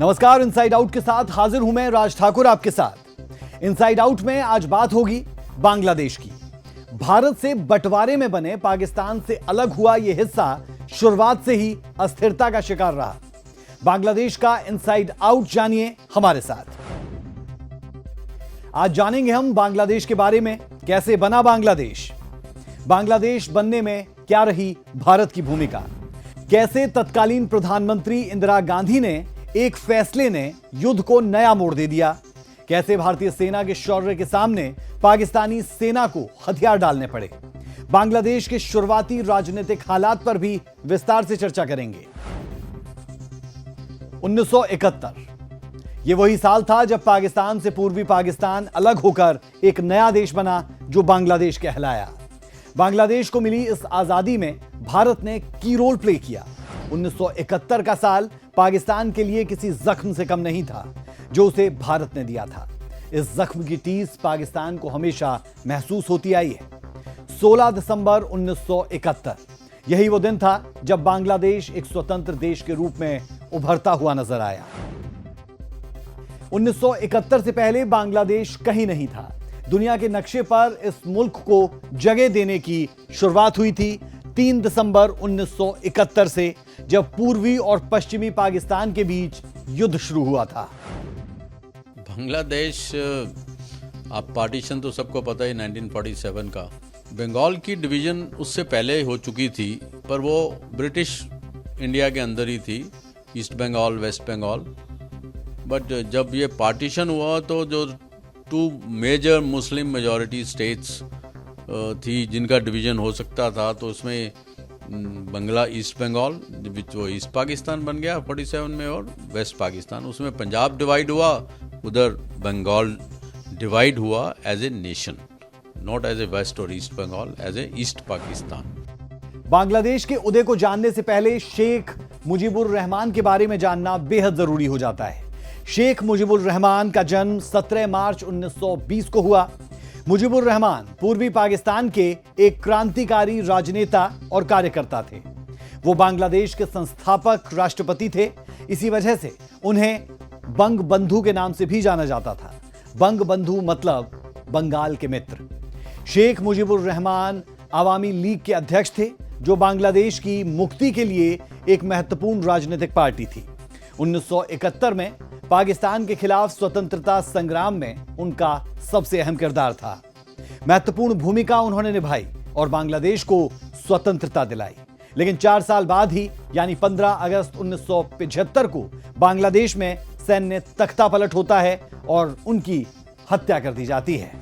नमस्कार, inside out के साथ हाजिर हूं मैं राज ठाकुर आपके साथ। इनसाइड आउट में आज बात होगी बांग्लादेश की। भारत से बंटवारे में बने पाकिस्तान से अलग हुआ यह हिस्सा शुरुआत से ही अस्थिरता का शिकार रहा। बांग्लादेश का इनसाइड आउट जानिए हमारे साथ। आज जानेंगे हम बांग्लादेश के बारे में, कैसे बना बांग्लादेश, बांग्लादेश बनने में क्या रही भारत की भूमिका, कैसे तत्कालीन प्रधानमंत्री इंदिरा गांधी ने एक फैसले ने युद्ध को नया मोड़ दे दिया, कैसे भारतीय सेना के शौर्य के सामने पाकिस्तानी सेना को हथियार डालने पड़े। बांग्लादेश के शुरुआती राजनीतिक हालात पर भी विस्तार से चर्चा करेंगे। 1971 ये वही साल था जब पाकिस्तान से पूर्वी पाकिस्तान अलग होकर एक नया देश बना जो बांग्लादेश कहलाया। बांग्लादेश को मिली इस आजादी में भारत ने की रोल प्ले किया। 1971 का साल पाकिस्तान के लिए किसी जख्म से कम नहीं था जो उसे भारत ने दिया था। इस जख्म की टीस पाकिस्तान को हमेशा महसूस होती आई है। 16 दिसंबर 1971 यही वो दिन था जब बांग्लादेश एक स्वतंत्र देश के रूप में उभरता हुआ नजर आया। 1971 से पहले बांग्लादेश कहीं नहीं था। दुनिया के नक्शे पर इस मुल्क को जगह देने की शुरुआत हुई थी 3 दिसंबर 1971 से, जब पूर्वी और पश्चिमी पाकिस्तान के बीच युद्ध शुरू हुआ था। बांग्लादेश, आप पार्टीशन तो सबको पता है 1947 का। बंगाल की डिवीजन उससे पहले हो चुकी थी, पर वो ब्रिटिश इंडिया के अंदर ही थी, East Bengal, West Bengal. But जब ये पार्टीशन हुआ तो जो 2 मेजर मुस्लिम मेजॉरिटी स्टेट्स थी जिनका डिवीजन हो सकता था, तो उसमें बंगला ईस्ट बंगाल जो ईस्ट पाकिस्तान बन गया 47 में, और वेस्ट पाकिस्तान, उसमें पंजाब डिवाइड हुआ, उधर बंगाल डिवाइड हुआ as a nation, not as a West और East Bengal, as a East Pakistan. Bangladesh के उदय को जानने से पहले शेख मुजीबुर रहमान के बारे में जानना बेहद जरूरी हो जाता है। शेख मुजीबुर रहमान का जन्म 17 मार्च 1920 को हुआ। मुजीबुर रहमान पूर्वी पाकिस्तान के एक क्रांतिकारी राजनेता और कार्यकर्ता थे। वो बांग्लादेश के संस्थापक राष्ट्रपति थे। इसी वजह से उन्हें बंग बंधु के नाम से भी जाना जाता था। बंग बंधु मतलब बंगाल के मित्र। शेख मुजीबुर रहमान आवामी लीग के अध्यक्ष थे, जो बांग्लादेश की मुक्ति के लिए एक महत्वपूर्ण राजनीतिक पार्टी थी। 1971 में पाकिस्तान के खिलाफ स्वतंत्रता संग्राम में उनका सबसे अहम किरदार था। महत्वपूर्ण भूमिका उन्होंने निभाई और बांग्लादेश को स्वतंत्रता दिलाई। लेकिन 4 साल बाद ही, यानी 15 अगस्त 1975 को बांग्लादेश में सैन्य तख्तापलट होता है और उनकी हत्या कर दी जाती है।